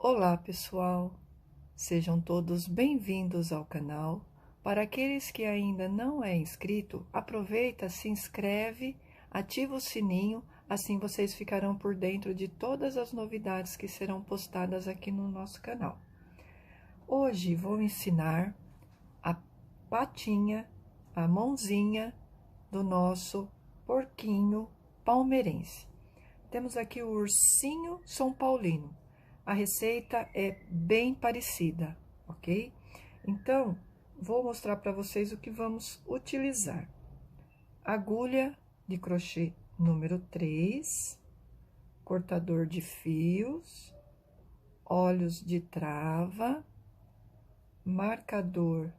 Olá, pessoal! Sejam todos bem-vindos ao canal. Para aqueles que ainda não é inscrito, aproveita, se inscreve, ativa o sininho, assim vocês ficarão por dentro de todas as novidades que serão postadas aqui no nosso canal. Hoje vou ensinar a patinha, a mãozinha do nosso porquinho palmeirense. Temos aqui o ursinho São Paulino. A receita é bem parecida, ok? Então, vou mostrar para vocês o que vamos utilizar. Agulha de crochê número 3, cortador de fios, olhos de trava, marcador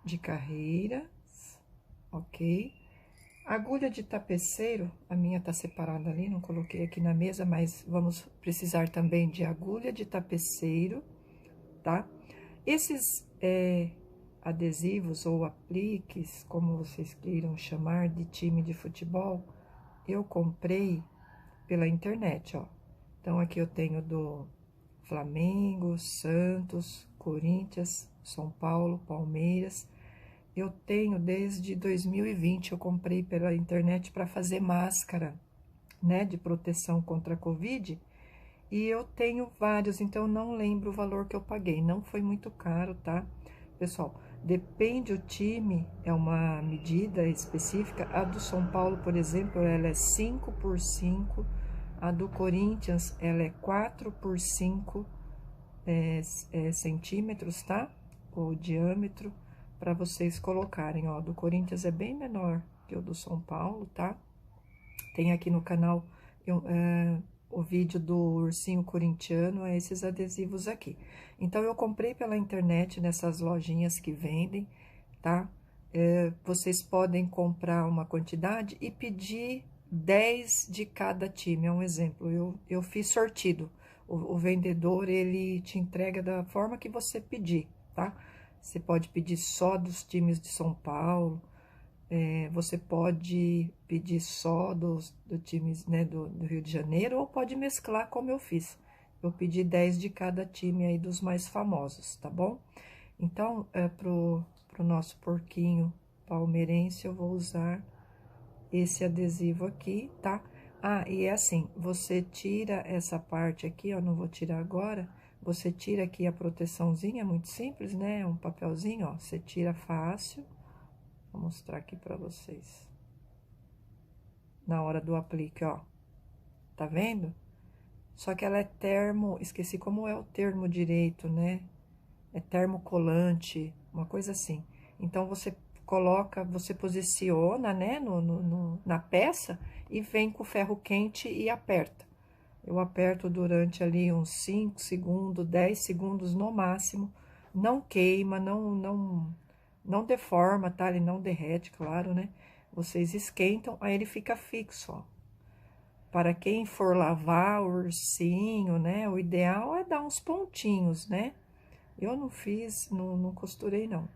de carreiras, ok? Agulha de tapeceiro, a minha tá separada ali, não coloquei aqui na mesa, mas vamos precisar também de agulha de tapeceiro, tá? Esses adesivos ou apliques, como vocês queiram chamar, de time de futebol, eu comprei pela internet, ó. Então, aqui eu tenho do Flamengo, Santos, Corinthians, São Paulo, Palmeiras. Eu tenho desde 2020, eu comprei pela internet para fazer máscara, né, de proteção contra a Covid. E eu tenho vários, então eu não lembro o valor que eu paguei. Não foi muito caro, tá? Pessoal, depende o time, é uma medida específica. A do São Paulo, por exemplo, ela é 5x5. A do Corinthians, ela é 4x5 centímetros, tá? O diâmetro, para vocês colocarem, ó. Do Corinthians é bem menor que o do São Paulo, tá? Tem aqui no canal o vídeo do ursinho corintiano, é esses adesivos aqui. Então, eu comprei pela internet nessas lojinhas que vendem, tá? Vocês podem comprar uma quantidade e pedir 10 de cada time, é um exemplo. Eu fiz sortido. O vendedor, ele te entrega da forma que você pedir, tá? Você pode pedir só dos times de São Paulo, você pode pedir só do times, né, do Rio de Janeiro, ou pode mesclar como eu fiz. Eu pedi 10 de cada time aí dos mais famosos, tá bom? Então, pro nosso porquinho palmeirense, eu vou usar esse adesivo aqui, tá? Ah, e é assim, você tira essa parte aqui, ó, não vou tirar agora, você tira aqui a proteçãozinha, muito simples, né? Um papelzinho, ó, você tira fácil. Vou mostrar aqui pra vocês. Na hora do aplique, ó. Tá vendo? Só que ela é termo, esqueci como é o termo direito, né? É termocolante, uma coisa assim. Então, você coloca, você posiciona, né, na peça e vem com o ferro quente e aperta. Eu aperto durante ali uns 5 segundos, 10 segundos no máximo. Não queima, não deforma, tá? Ele não derrete, claro, né? Vocês esquentam, aí ele fica fixo, ó. Para quem for lavar o ursinho, né? O ideal é dar uns pontinhos, né? Eu não fiz, não costurei, não.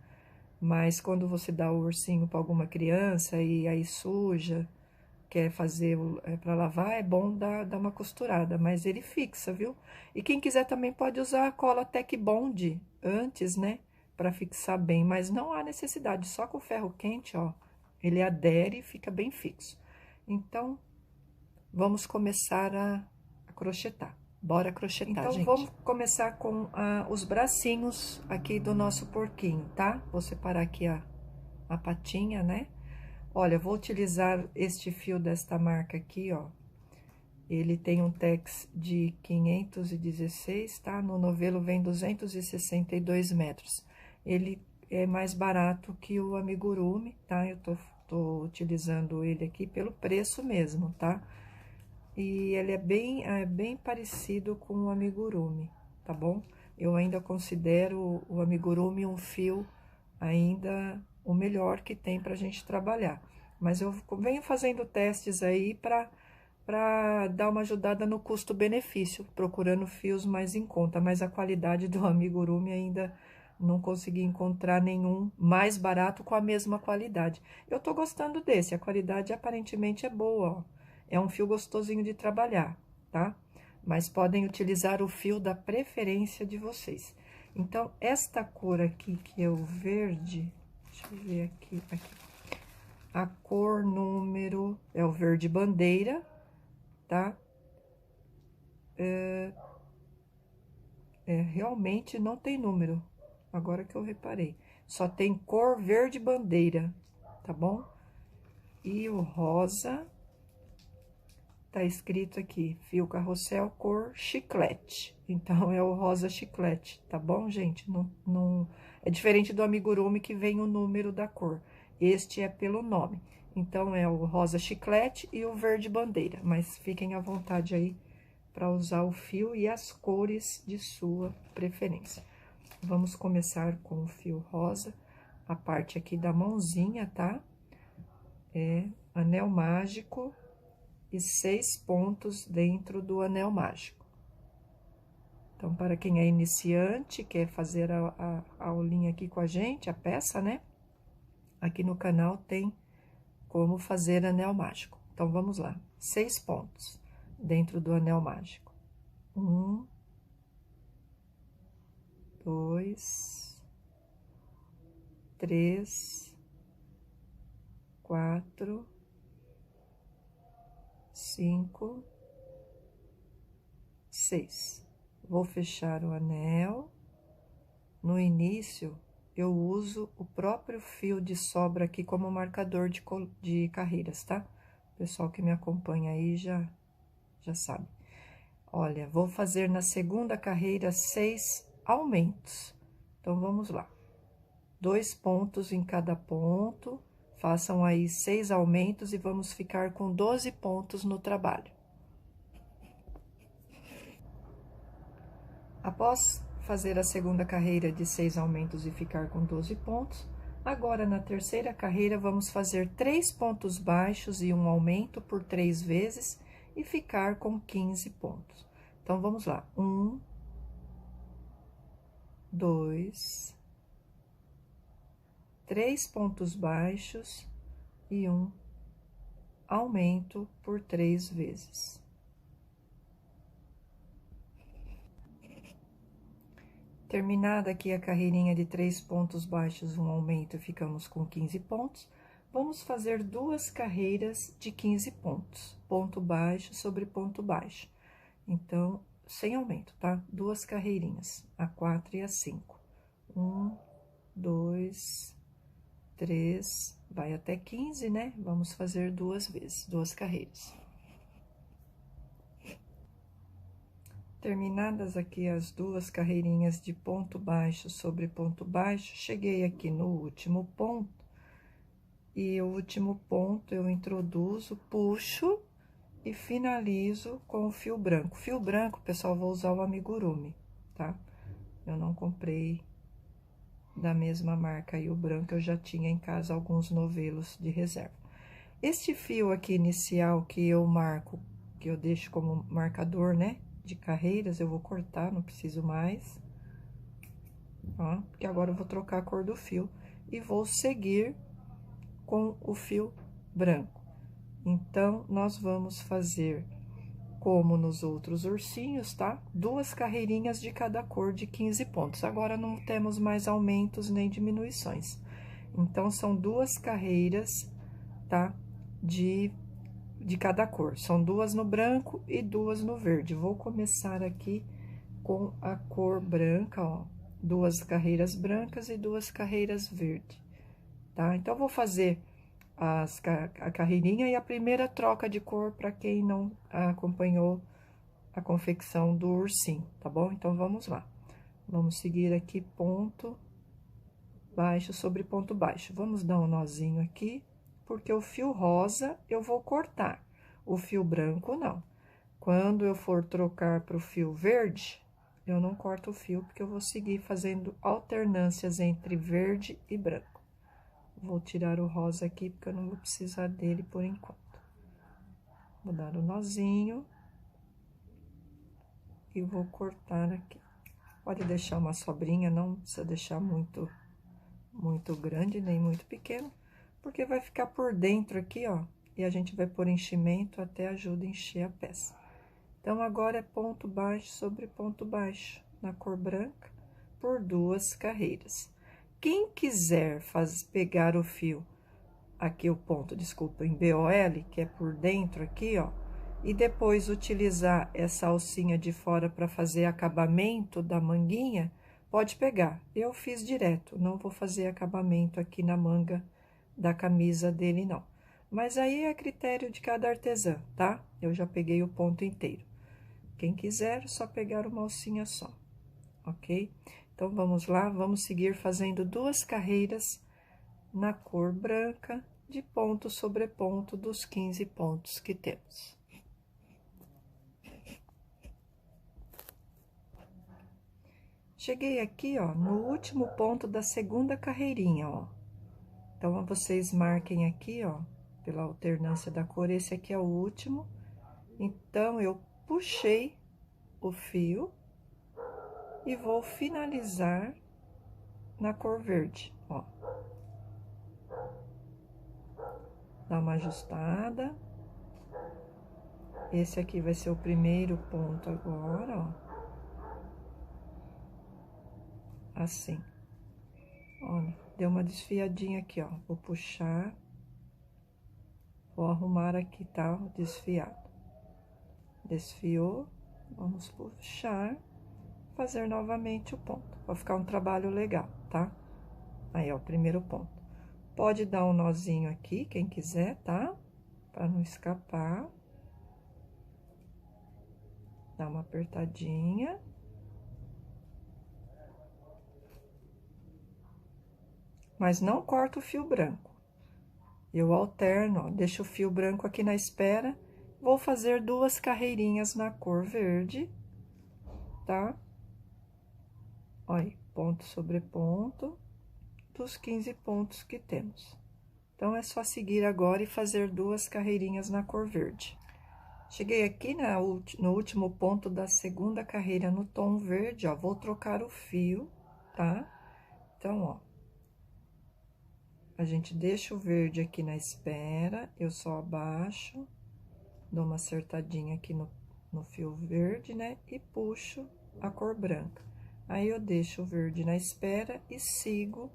Mas quando você dá o ursinho para alguma criança e aí suja, quer fazer para lavar, é bom dar uma costurada, mas ele fixa, viu? E quem quiser também pode usar a cola Tec Bond antes, né? Para fixar bem, mas não há necessidade, só com o ferro quente, ó, ele adere e fica bem fixo. Então, vamos começar a crochetar. Bora crochetar, gente. Então, vamos começar com os bracinhos aqui do nosso porquinho, tá? Vou separar aqui a patinha, né? Olha, eu vou utilizar este fio desta marca aqui, ó. Ele tem um tex de 516, tá? No novelo vem 262 metros. Ele é mais barato que o amigurumi, tá? Eu tô utilizando ele aqui pelo preço mesmo, tá? E ele é bem parecido com o amigurumi, tá bom? Eu ainda considero o amigurumi um fio ainda o melhor que tem pra gente trabalhar. Mas eu venho fazendo testes aí para dar uma ajudada no custo-benefício, procurando fios mais em conta, mas a qualidade do amigurumi ainda não consegui encontrar nenhum mais barato com a mesma qualidade. Eu tô gostando desse, a qualidade aparentemente é boa, ó. É um fio gostosinho de trabalhar, tá? mas podem utilizar o fio da preferência de vocês. Então, esta cor aqui, que é o verde, deixa eu ver aqui. A cor número é o verde bandeira, tá? Realmente não tem número, agora que eu reparei. Só tem cor verde bandeira, tá bom? E o rosa, tá escrito aqui, fio carrossel cor chiclete. Então, é o rosa chiclete, tá bom, gente? Não, é diferente do amigurumi que vem o número da cor. Este é pelo nome. Então, é o rosa chiclete e o verde bandeira. Mas fiquem à vontade aí para usar o fio e as cores de sua preferência. Vamos começar com o fio rosa, a parte aqui da mãozinha, tá? É anel mágico e 6 pontos dentro do anel mágico. Então, para quem é iniciante, quer fazer a aulinha aqui com a gente, a peça, né? Aqui no canal tem como fazer anel mágico. Então, vamos lá. 6 pontos dentro do anel mágico. 1, 2, 3, 4, 5, 6. Vou fechar o anel. No início, eu uso o próprio fio de sobra aqui como marcador de carreiras, tá? O pessoal que me acompanha aí já sabe. Olha, vou fazer na segunda carreira 6 aumentos. Então, vamos lá. 2 pontos em cada ponto, façam aí 6 aumentos e vamos ficar com 12 pontos no trabalho. Após fazer a segunda carreira de 6 aumentos e ficar com 12 pontos, agora na terceira carreira vamos fazer 3 pontos baixos e um aumento por 3 vezes e ficar com 15 pontos. Então, vamos lá. 1, 2, 3 pontos baixos e um aumento por 3 vezes. Terminada aqui a carreirinha de 3 pontos baixos, um aumento, ficamos com 15 pontos. Vamos fazer 2 carreiras de 15 pontos, ponto baixo sobre ponto baixo. Então, sem aumento, tá? 2 carreirinhas, a 4 e a 5. 1, 2, 3, vai até 15, né? Vamos fazer 2 vezes, 2 carreiras. Terminadas aqui as 2 carreirinhas de ponto baixo sobre ponto baixo, cheguei aqui no último ponto. E o último ponto eu introduzo, puxo e finalizo com o fio branco. Fio branco, pessoal, vou usar o amigurumi, tá? Eu não comprei da mesma marca aí, o branco eu já tinha em casa alguns novelos de reserva. Este fio aqui inicial que eu marco, que eu deixo como marcador, né, de carreiras, eu vou cortar, não preciso mais. Ó, porque agora eu vou trocar a cor do fio e vou seguir com o fio branco. Então, nós vamos fazer como nos outros ursinhos, tá? 2 carreirinhas de cada cor de 15 pontos. Agora, não temos mais aumentos nem diminuições. Então, são 2 carreiras, tá? De cada cor. São 2 no branco e 2 no verde. Vou começar aqui com a cor branca, ó. 2 carreiras brancas e 2 carreiras verde, tá? Então, vou fazer a carreirinha e a primeira troca de cor para quem não acompanhou a confecção do ursinho, tá bom? Então, vamos lá. Vamos seguir aqui ponto baixo sobre ponto baixo. Vamos dar um nozinho aqui, porque o fio rosa eu vou cortar, o fio branco não. Quando eu for trocar para o fio verde, eu não corto o fio, porque eu vou seguir fazendo alternâncias entre verde e branco. Vou tirar o rosa aqui, porque eu não vou precisar dele por enquanto. Vou dar o nozinho e vou cortar aqui. Pode deixar uma sobrinha, não precisa deixar muito grande, nem muito pequeno, porque vai ficar por dentro aqui, ó, e a gente vai pôr enchimento até ajuda a encher a peça. Então, agora é ponto baixo sobre ponto baixo, na cor branca, por 2 carreiras. Quem quiser pegar o fio, aqui o ponto, desculpa, em BOL, que é por dentro aqui, ó, e depois utilizar essa alcinha de fora para fazer acabamento da manguinha, pode pegar. Eu fiz direto, não vou fazer acabamento aqui na manga da camisa dele, não. Mas aí é critério de cada artesã, tá? Eu já peguei o ponto inteiro. Quem quiser, só pegar uma alcinha só, ok? Então, vamos lá, vamos seguir fazendo 2 carreiras na cor branca, de ponto sobre ponto dos 15 pontos que temos. Cheguei aqui, ó, no último ponto da segunda carreirinha, ó. Então, vocês marquem aqui, ó, pela alternância da cor, esse aqui é o último. Então, eu puxei o fio e vou finalizar na cor verde, ó. Dá uma ajustada. Esse aqui vai ser o primeiro ponto agora, ó. Assim. Olha, deu uma desfiadinha aqui, ó. Vou puxar. Vou arrumar aqui, tá? Desfiado. Desfiou. Vamos puxar. Fazer novamente o ponto. Vai ficar um trabalho legal, tá? Aí, ó, o primeiro ponto. Pode dar um nozinho aqui, quem quiser, tá? Pra não escapar. Dá uma apertadinha. Mas não corta o fio branco. Eu alterno, ó, deixo o fio branco aqui na espera. Vou fazer 2 carreirinhas na cor verde, tá? Olha, ponto sobre ponto, dos 15 pontos que temos. Então, é só seguir agora e fazer 2 carreirinhas na cor verde. Cheguei aqui no último ponto da segunda carreira no tom verde, ó, vou trocar o fio, tá? Então, ó. A gente deixa o verde aqui na espera, eu só abaixo, dou uma acertadinha aqui no fio verde, né? E puxo a cor branca. Aí, eu deixo o verde na espera e sigo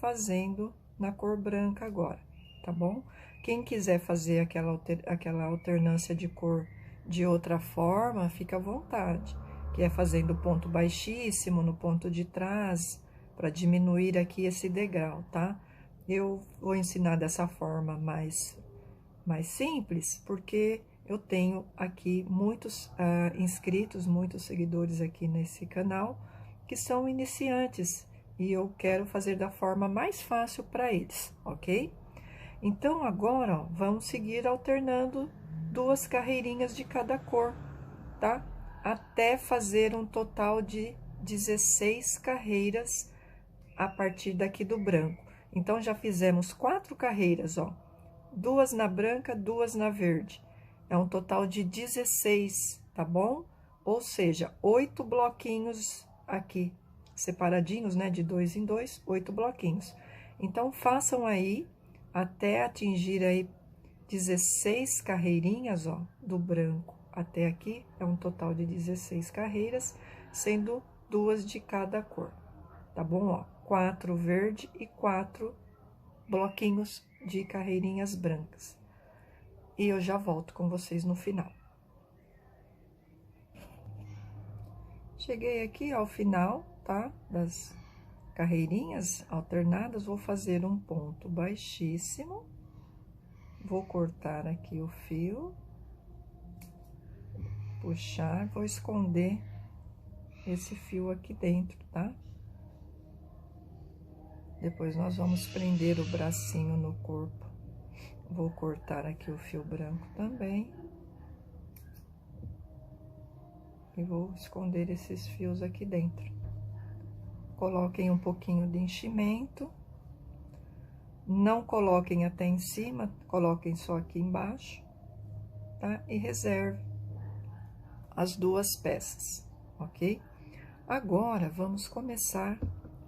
fazendo na cor branca agora, tá bom? Quem quiser fazer aquela alternância de cor de outra forma, fica à vontade. Que é fazendo ponto baixíssimo no ponto de trás, para diminuir aqui esse degrau, tá? Eu vou ensinar dessa forma mais simples, porque eu tenho aqui muitos inscritos, muitos seguidores aqui nesse canal, que são iniciantes, e eu quero fazer da forma mais fácil para eles, ok? Então, agora, ó, vamos seguir alternando 2 carreirinhas de cada cor, tá? Até fazer um total de 16 carreiras a partir daqui do branco. Então, já fizemos 4 carreiras, ó. 2 na branca, 2 na verde. É um total de 16, tá bom? Ou seja, 8 bloquinhos aqui, separadinhos, né? De 2 em 2, 8 bloquinhos. Então, façam aí, até atingir aí 16 carreirinhas, ó, do branco até aqui. É um total de 16 carreiras, sendo 2 de cada cor, tá bom? Ó, 4 verde e 4 bloquinhos de carreirinhas brancas. E eu já volto com vocês no final. Cheguei aqui ao final, tá? Das carreirinhas alternadas, vou fazer um ponto baixíssimo. Vou cortar aqui o fio. Puxar, vou esconder esse fio aqui dentro, tá? Depois, nós vamos prender o bracinho no corpo. Vou cortar aqui o fio branco também. E vou esconder esses fios aqui dentro. Coloquem um pouquinho de enchimento. Não coloquem até em cima, coloquem só aqui embaixo, tá? E reserve as 2 peças, ok? Agora, vamos começar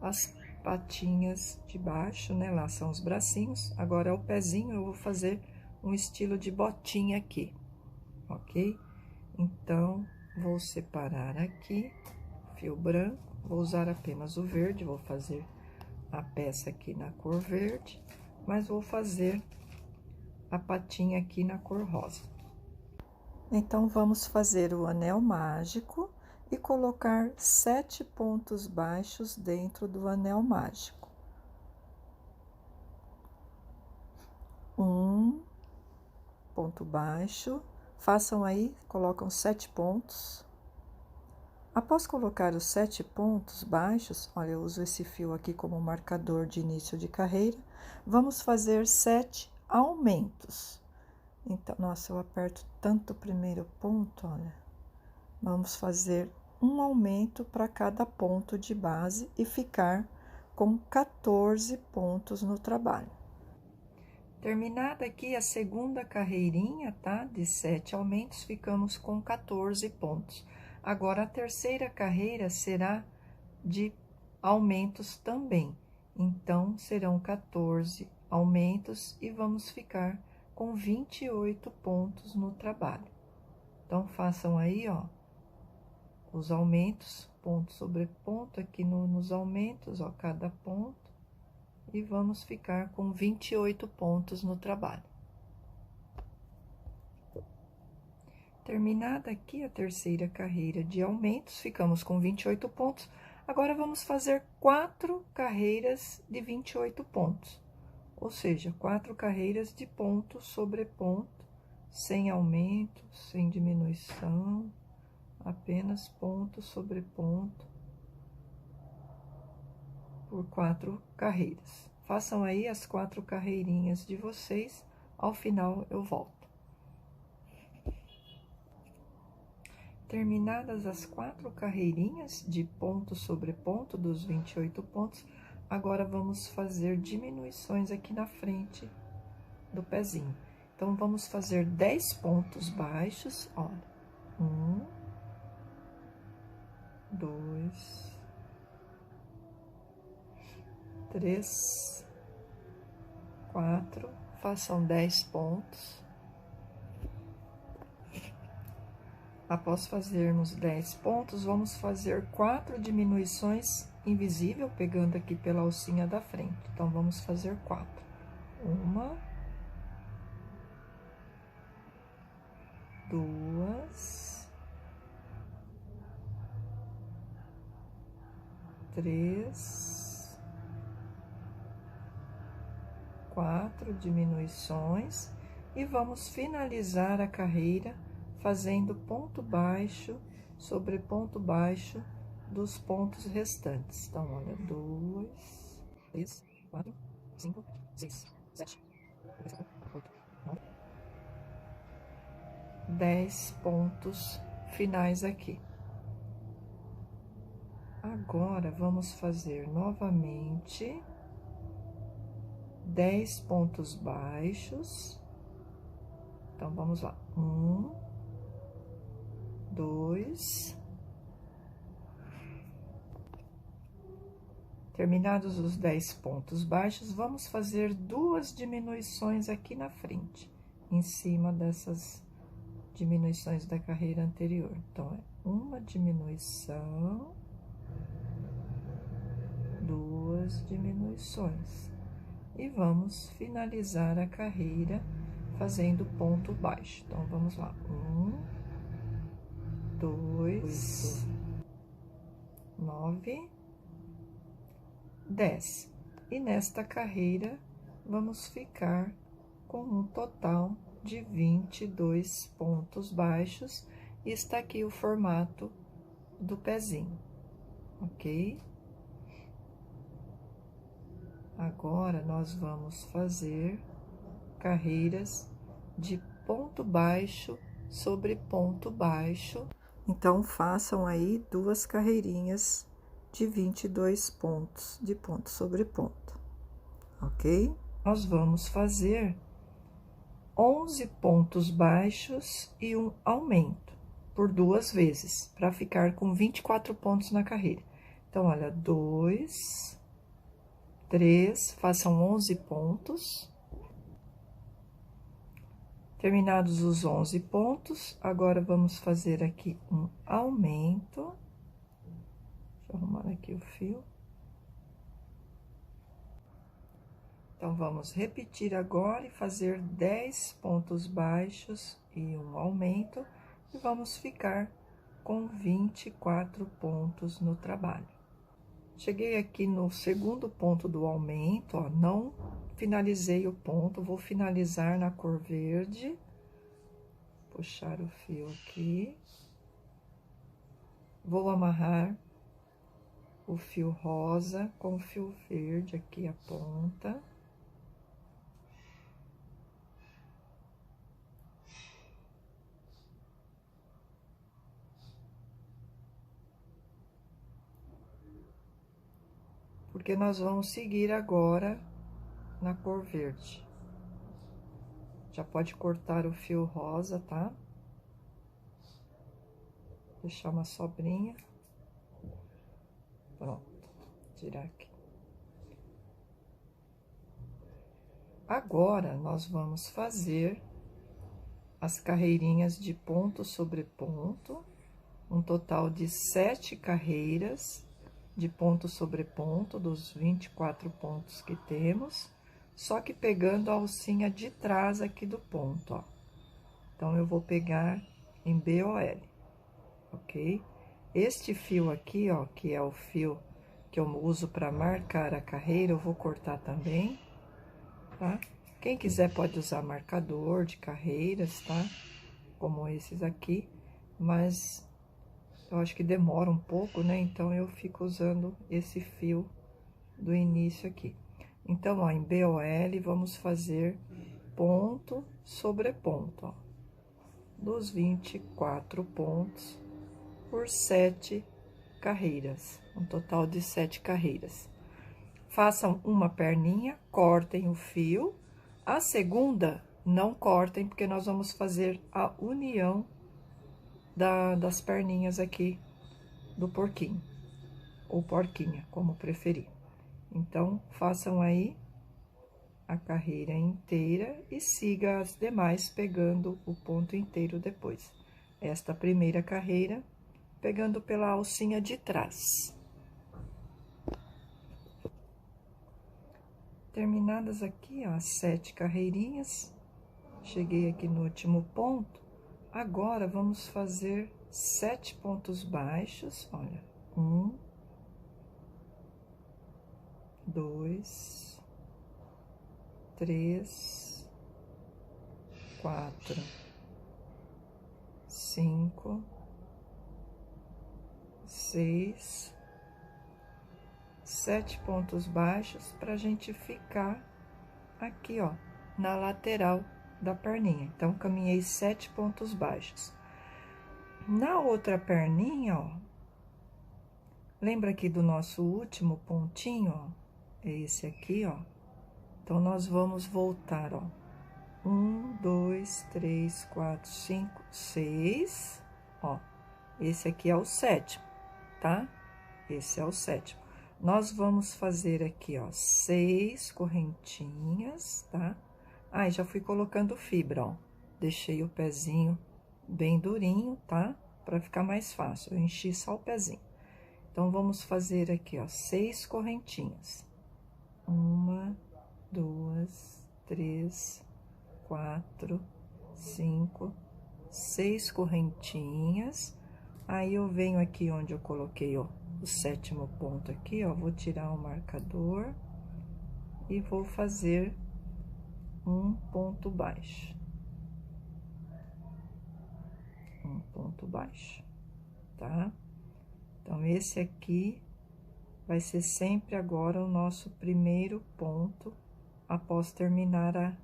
as patinhas de baixo, né? Lá são os bracinhos. Agora, o pezinho, eu vou fazer um estilo de botinha aqui, ok? Então, vou separar aqui, fio branco, vou usar apenas o verde, vou fazer a peça aqui na cor verde, mas vou fazer a patinha aqui na cor rosa. Então, vamos fazer o anel mágico e colocar 7 pontos baixos dentro do anel mágico. 1 ponto baixo, façam aí, colocam 7 pontos. Após colocar os 7 pontos baixos, olha, eu uso esse fio aqui como marcador de início de carreira, vamos fazer 7 aumentos. Então, nossa, eu aperto tanto o primeiro ponto, olha. Vamos fazer um aumento para cada ponto de base e ficar com 14 pontos no trabalho. Terminada aqui a segunda carreirinha, tá? De 7 aumentos, ficamos com 14 pontos. Agora, a terceira carreira será de aumentos também. Então, serão 14 aumentos e vamos ficar com 28 pontos no trabalho. Então, façam aí, ó, os aumentos, ponto sobre ponto, aqui nos aumentos, ó, cada ponto. E vamos ficar com 28 pontos no trabalho. Terminada aqui a terceira carreira de aumentos, ficamos com 28 pontos. Agora, vamos fazer 4 carreiras de 28 pontos. Ou seja, 4 carreiras de ponto sobre ponto, sem aumento, sem diminuição, apenas ponto sobre ponto, por 4 carreiras. Façam aí as 4 carreirinhas de vocês, ao final eu volto. Terminadas as 4 carreirinhas de ponto sobre ponto dos 28 pontos, agora vamos fazer diminuições aqui na frente do pezinho. Então, vamos fazer 10 pontos baixos, olha. 1, 2, 3, 4, façam 10 pontos. Após fazermos 10 pontos, vamos fazer 4 diminuições invisível, pegando aqui pela alcinha da frente. Então, vamos fazer 4. 1, 2, 3, 4 diminuições e vamos finalizar a carreira fazendo ponto baixo sobre ponto baixo dos pontos restantes. Então, olha, 2, 3, 4, 5, 6, 7, 8, 9, 10 pontos finais aqui. Agora, vamos fazer novamente 10 pontos baixos. Então, vamos lá. 1, 2. Terminados os 10 pontos baixos, vamos fazer 2 diminuições aqui na frente, em cima dessas diminuições da carreira anterior. Então, é uma diminuição, 2 diminuições. E vamos finalizar a carreira fazendo ponto baixo. Então, vamos lá. 1, 2, 9, 10. E nesta carreira, vamos ficar com um total de 22 pontos baixos. E está aqui o formato do pezinho, ok? Agora, nós vamos fazer carreiras de ponto baixo sobre ponto baixo. Então, façam aí 2 carreirinhas de 22 pontos, de ponto sobre ponto, ok? Nós vamos fazer 11 pontos baixos e um aumento, por 2 vezes, para ficar com 24 pontos na carreira. Então, olha, 2, 3, façam 11 pontos. Terminados os 11 pontos, agora vamos fazer aqui um aumento. Deixa eu arrumar aqui o fio. Então, vamos repetir agora e fazer 10 pontos baixos e um aumento, e vamos ficar com 24 pontos no trabalho. Cheguei aqui no segundo ponto do aumento, ó, não finalizei o ponto, vou finalizar na cor verde. Puxar o fio aqui. Vou amarrar o fio rosa com o fio verde aqui a ponta. Porque nós vamos seguir agora na cor verde. Já pode cortar o fio rosa, tá? Deixar uma sobrinha. Pronto, tirar aqui. Agora, nós vamos fazer as carreirinhas de ponto sobre ponto, um total de 7 carreiras de ponto sobre ponto, dos 24 pontos que temos, só que pegando a alcinha de trás aqui do ponto, ó. Então, eu vou pegar em BOL, ok? Este fio aqui, ó, que é o fio que eu uso para marcar a carreira, eu vou cortar também, tá? Quem quiser pode usar marcador de carreiras, tá? Como esses aqui, mas eu acho que demora um pouco, né? Então, eu fico usando esse fio do início aqui. Então, ó, em BOL, vamos fazer ponto sobre ponto, ó. Dos 24 pontos por 7 carreiras, um total de 7 carreiras. Façam uma perninha, cortem o fio. A segunda, não cortem, porque nós vamos fazer a união das perninhas aqui do porquinho, ou porquinha, como preferir. Então, façam aí a carreira inteira e siga as demais pegando o ponto inteiro depois. Esta primeira carreira, pegando pela alcinha de trás. Terminadas aqui, ó, as 7 carreirinhas, cheguei aqui no último ponto. Agora, vamos fazer 7 pontos baixos, olha, 1, 2, 3, 4, 5, 6, 7 pontos baixos pra gente ficar aqui, ó, na lateral da perninha. Então, caminhei 7 pontos baixos. Na outra perninha, ó, lembra aqui do nosso último pontinho, ó? É esse aqui, ó. Então, nós vamos voltar, ó. 1, 2, 3, 4, 5, 6, ó. Esse aqui é o sétimo, tá? Esse é o sétimo. Nós vamos fazer aqui, ó, 6 correntinhas, tá? Ah, já fui colocando fibra, ó. Deixei o pezinho bem durinho, tá? Pra ficar mais fácil, eu enchi só o pezinho. Então, vamos fazer aqui, ó, 6 correntinhas. 1, 2, 3, 4, 5, 6 correntinhas. Aí, eu venho aqui onde eu coloquei, ó, o 7º ponto aqui, ó, vou tirar o marcador e vou fazer um ponto baixo. Um ponto baixo, tá? Então, esse aqui vai ser sempre agora o nosso primeiro ponto após terminar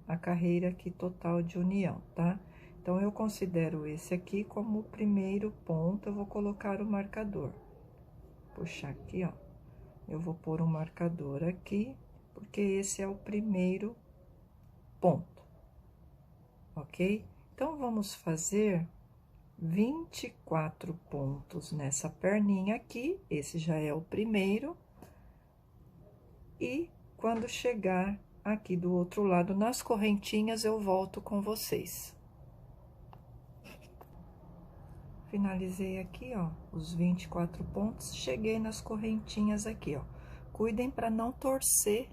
a carreira aqui total de união, tá? Então, eu considero esse aqui como o primeiro ponto, eu vou colocar o marcador. Puxar aqui, ó. Eu vou pôr um marcador aqui, porque esse é o primeiro ponto, ok? Então, vamos fazer 24 pontos nessa perninha aqui, esse já é o primeiro. E quando chegar aqui do outro lado, nas correntinhas, eu volto com vocês. Finalizei aqui, ó, os 24 pontos, cheguei nas correntinhas aqui, ó. Cuidem para não torcer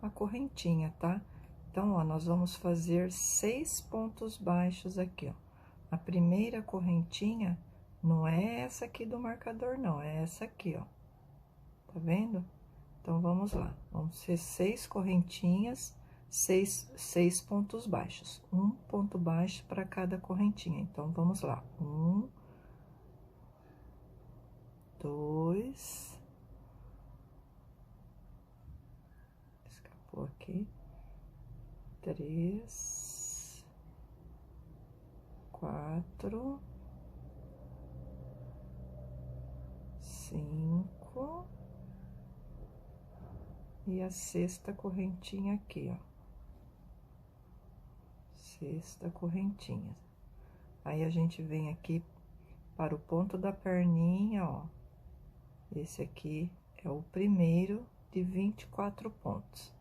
a correntinha, tá? Então, ó, nós vamos fazer 6 pontos baixos aqui, ó. A primeira correntinha não é essa aqui do marcador, não, é essa aqui, ó. Tá vendo? Então, vamos lá. Vamos ser 6 correntinhas, 6 pontos baixos. Um ponto baixo para cada correntinha. Então, vamos lá. 1, 2, escapou aqui. 3, 4, 5 e a sexta correntinha aqui, ó. Sexta correntinha. Aí, a gente vem aqui para o ponto da perninha, ó. Esse aqui é o primeiro de 24 pontos.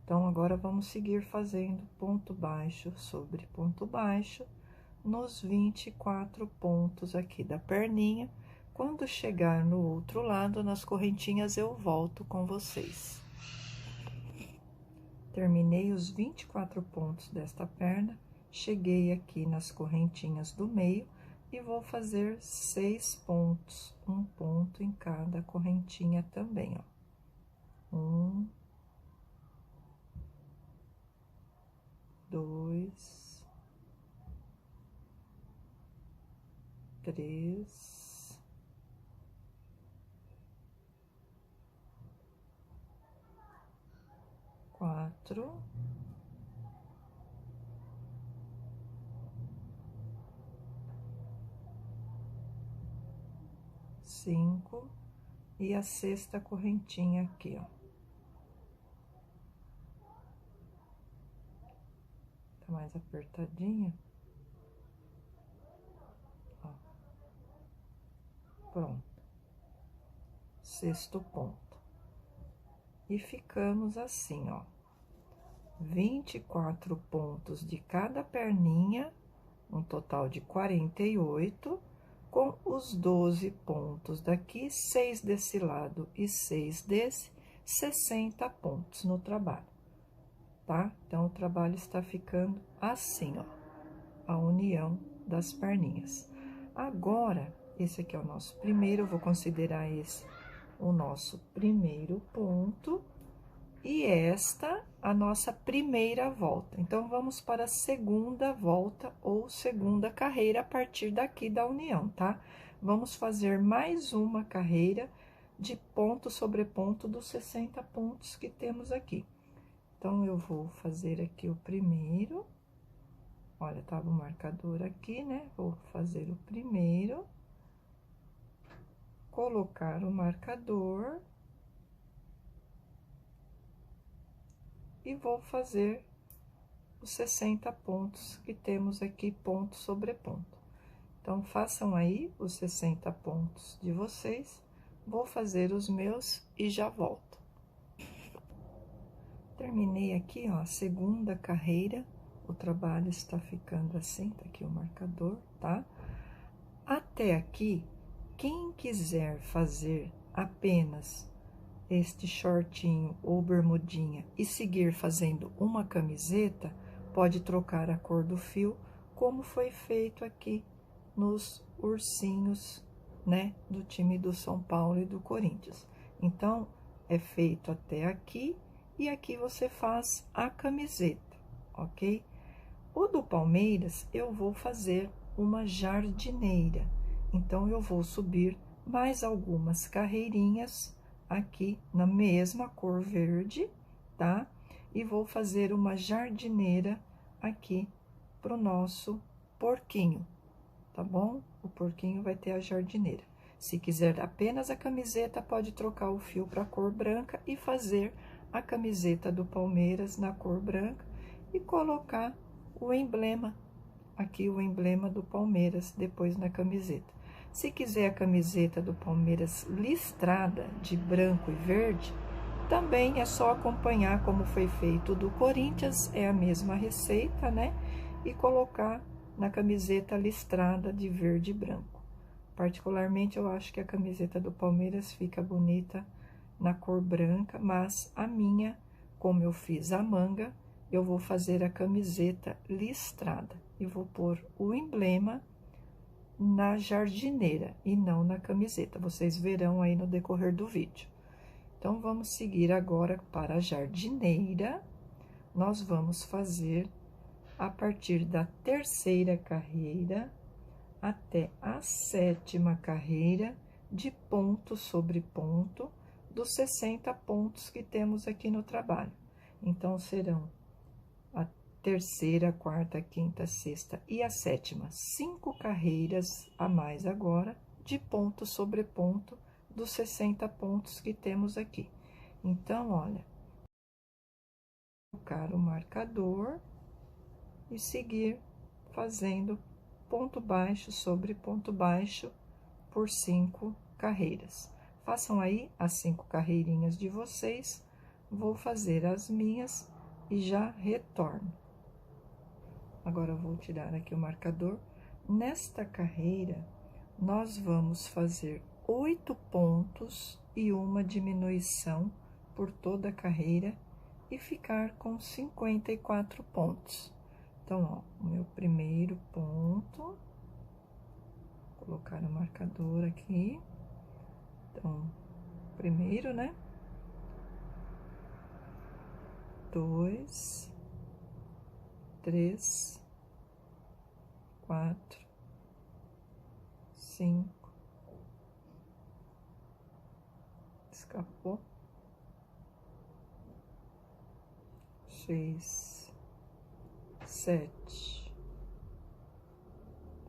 Então, agora, vamos seguir fazendo ponto baixo sobre ponto baixo nos 24 pontos aqui da perninha. Quando chegar no outro lado, nas correntinhas, eu volto com vocês. Terminei os 24 pontos desta perna, cheguei aqui nas correntinhas do meio e vou fazer 6 pontos, um ponto em cada correntinha também, ó. 1, 2, 3, 4, 5 e a sexta correntinha aqui, ó. Tá mais apertadinha. Ó. Pronto. Sexto ponto. E ficamos assim, ó. 24 pontos de cada perninha, um total de 48, com os 12 pontos daqui, 6 desse lado e 6 desse, 60 pontos no trabalho, tá? Então, o trabalho está ficando assim, ó, a união das perninhas. Agora, esse aqui é o nosso primeiro, eu vou considerar esse o nosso primeiro ponto, e esta a nossa primeira volta. Então, vamos para a segunda volta ou segunda carreira a partir daqui da união, tá? Vamos fazer mais uma carreira de ponto sobre ponto dos 60 pontos que temos aqui. Então, eu vou fazer aqui o primeiro. Olha, tava o marcador aqui, né? Vou fazer o primeiro. Colocar o marcador. E vou fazer os 60 pontos que temos aqui, ponto sobre ponto. Então, façam aí os 60 pontos de vocês. Vou fazer os meus e já volto. Terminei aqui, ó, a segunda carreira. O trabalho está ficando assim, tá aqui o marcador, tá? Até aqui, quem quiser fazer apenas este shortinho ou bermudinha e seguir fazendo uma camiseta, pode trocar a cor do fio, como foi feito aqui nos ursinhos, né, do time do São Paulo e do Corinthians. Então, é feito até aqui, e aqui você faz a camiseta, ok? O do Palmeiras, eu vou fazer uma jardineira. Então, eu vou subir mais algumas carreirinhas aqui na mesma cor verde, tá? E vou fazer uma jardineira aqui pro nosso porquinho, tá bom? O porquinho vai ter a jardineira. Se quiser apenas a camiseta, pode trocar o fio para cor branca e fazer a camiseta do Palmeiras na cor branca e colocar o emblema, aqui o emblema do Palmeiras depois na camiseta. Se quiser a camiseta do Palmeiras listrada de branco e verde, também é só acompanhar como foi feito do Corinthians, é a mesma receita, né? E colocar na camiseta listrada de verde e branco. Particularmente, eu acho que a camiseta do Palmeiras fica bonita na cor branca, mas a minha, como eu fiz a manga, eu vou fazer a camiseta listrada e vou pôr o emblema na jardineira e não na camiseta. Vocês verão aí no decorrer do vídeo. Então, vamos seguir agora para a jardineira. Nós vamos fazer a partir da terceira carreira até a 7ª carreira de ponto sobre ponto dos 60 pontos que temos aqui no trabalho. Então, serão a terceira, quarta, quinta, sexta e a 7ª, 5 carreiras a mais agora, de ponto sobre ponto, dos 60 pontos que temos aqui. Então, olha, colocar o marcador e seguir fazendo ponto baixo sobre ponto baixo por 5 carreiras. Façam aí as 5 carreirinhas de vocês, vou fazer as minhas e já retorno. Agora, eu vou tirar aqui o marcador. Nesta carreira, nós vamos fazer 8 pontos e uma diminuição por toda a carreira e ficar com 54 pontos. Então, ó, o meu primeiro ponto, vou colocar o marcador aqui. Então, primeiro, né? 2, 3, 4, 5, escapou, 6, 7,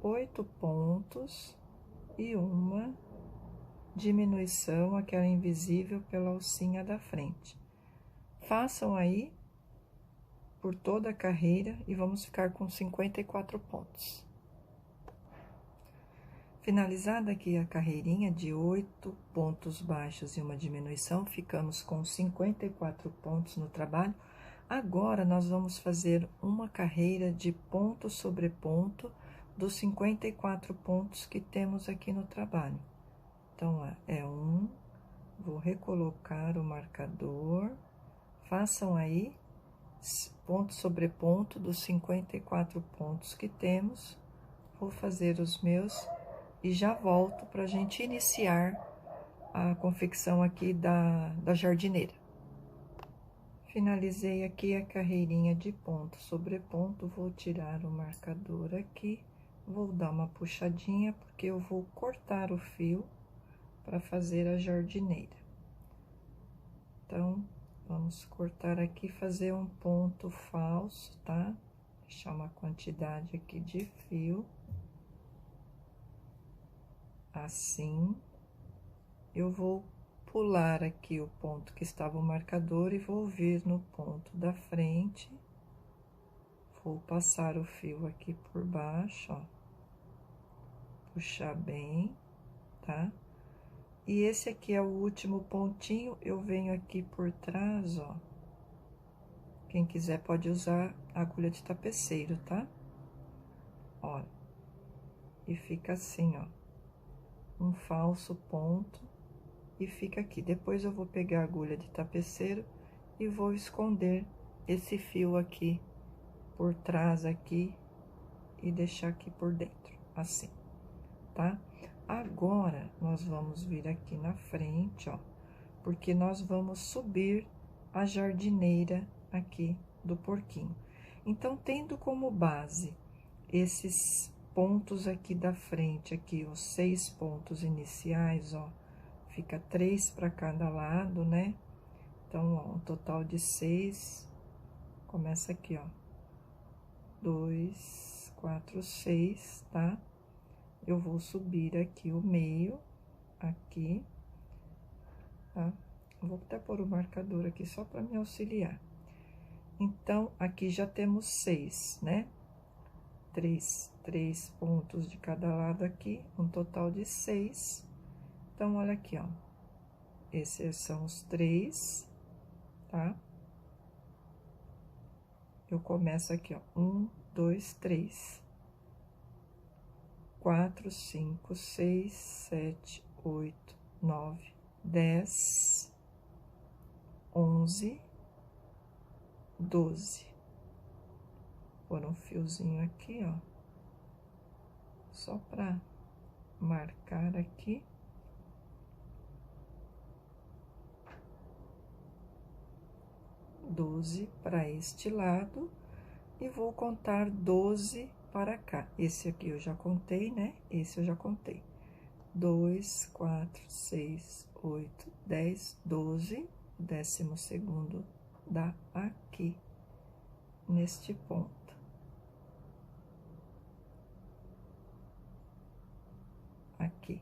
8 pontos e uma diminuição, aquela invisível pela alcinha da frente. Façam aí por toda a carreira e vamos ficar com 54 pontos. Finalizada aqui a carreirinha de 8 pontos baixos e uma diminuição, ficamos com 54 pontos no trabalho. Agora, nós vamos fazer uma carreira de ponto sobre ponto dos 54 pontos que temos aqui no trabalho. Então, ó, é um, vou recolocar o marcador, façam aí ponto sobre ponto dos 54 pontos que temos, vou fazer os meus e já volto para a gente iniciar a confecção aqui da jardineira. Finalizei aqui a carreirinha de ponto sobre ponto, vou tirar o marcador aqui, vou dar uma puxadinha, porque eu vou cortar o fio para fazer a jardineira. Então, vamos cortar aqui, fazer um ponto falso, tá? Deixar uma quantidade aqui de fio. Assim. Eu vou pular aqui o ponto que estava o marcador e vou vir no ponto da frente. Vou passar o fio aqui por baixo, ó. Puxar bem, tá? E esse aqui é o último pontinho, eu venho aqui por trás, ó. Quem quiser pode usar agulha de tapeceiro, tá? Ó. E fica assim, ó. Um falso ponto e fica aqui. Depois eu vou pegar a agulha de tapeceiro e vou esconder esse fio aqui por trás aqui e deixar aqui por dentro, assim, tá? Agora, nós vamos vir aqui na frente, ó, porque nós vamos subir a jardineira aqui do porquinho. Então, tendo como base esses pontos aqui da frente, aqui, os 6 pontos iniciais, ó, fica 3 para cada lado, né? Então, ó, um total de 6, começa aqui, ó, 2, 4, 6, tá? Eu vou subir aqui o meio, aqui, tá? Vou até pôr o marcador aqui só para me auxiliar. Então, aqui já temos 6, né? 3 pontos de cada lado aqui, um total de 6. Então, olha aqui, ó. Esses são os 3, tá? Eu começo aqui, ó, 1, 2, 3, 4, 5, 6, 7, 8, 9, 10, 11, 12. Pôr um fiozinho aqui, ó, só pra marcar aqui. Doze para este lado e vou contar 12 para cá. Esse aqui eu já contei, né? Esse eu já contei. 2, 4, 6, 8, 10, 12. O 12º dá aqui, neste ponto. Aqui.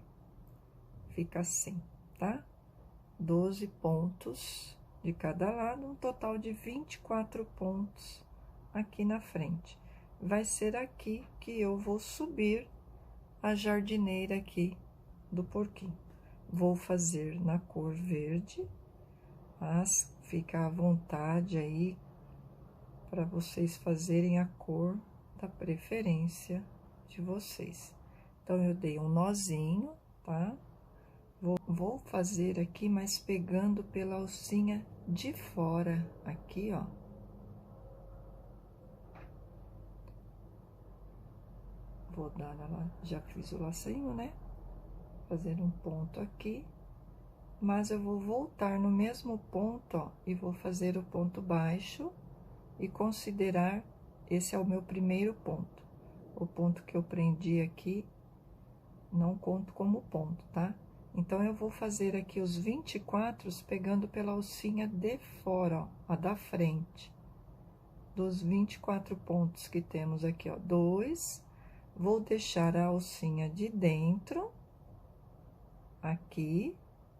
Fica assim, tá? 12 pontos de cada lado, um total de 24 pontos aqui na frente. Vai ser aqui que eu vou subir a jardineira aqui do porquinho. Vou fazer na cor verde, mas fica à vontade aí para vocês fazerem a cor da preferência de vocês. Então, eu dei um nozinho, tá? Vou fazer aqui, mas pegando pela alcinha de fora, aqui, ó. Vou dar ela, já fiz o lacinho, né? Fazer um ponto aqui, mas eu vou voltar no mesmo ponto, ó, e vou fazer o ponto baixo e considerar, esse é o meu primeiro ponto. O ponto que eu prendi aqui, não conto como ponto, tá? Então, eu vou fazer aqui os 24 pegando pela alcinha de fora, ó, a da frente. Dos 24 pontos que temos aqui, ó, 2, vou deixar a alcinha de dentro, aqui,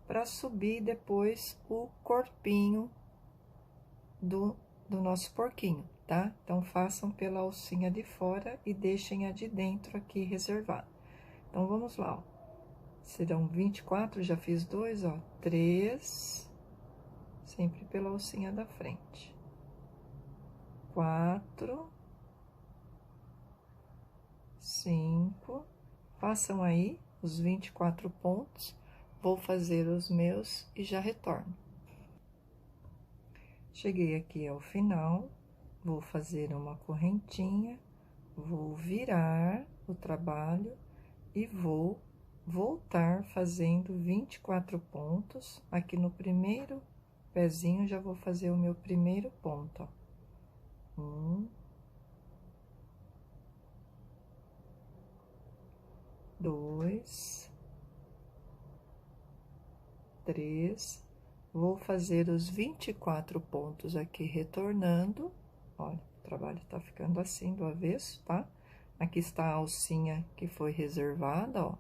para subir depois o corpinho do nosso porquinho, tá? Então, façam pela alcinha de fora e deixem a de dentro aqui reservada. Então, vamos lá, ó. Serão 24, já fiz 2, ó, 3, sempre pela alcinha da frente. 4, 5, façam aí os 24 pontos, vou fazer os meus e já retorno. Cheguei aqui ao final, vou fazer uma correntinha, vou virar o trabalho e vou voltar fazendo 24 pontos. Aqui no primeiro pezinho, já vou fazer o meu primeiro ponto, ó. 1, 2, 3, vou fazer os 24 pontos aqui retornando. Olha, o trabalho tá ficando assim do avesso, tá? Aqui está a alcinha que foi reservada, ó,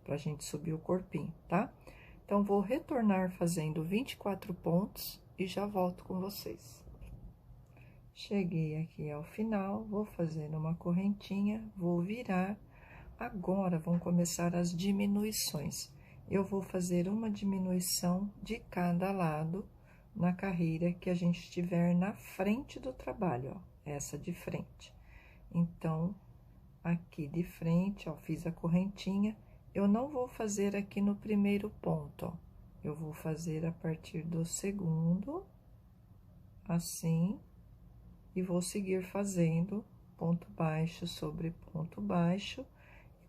pra gente subir o corpinho, tá? Então, vou retornar fazendo 24 pontos e já volto com vocês. Cheguei aqui ao final, vou fazer uma correntinha, vou virar. Agora, vão começar as diminuições. Eu vou fazer uma diminuição de cada lado na carreira que a gente estiver na frente do trabalho, ó, essa de frente. Então, aqui de frente, ó, fiz a correntinha. Eu não vou fazer aqui no primeiro ponto, ó. Eu vou fazer a partir do segundo, assim, e vou seguir fazendo ponto baixo sobre ponto baixo.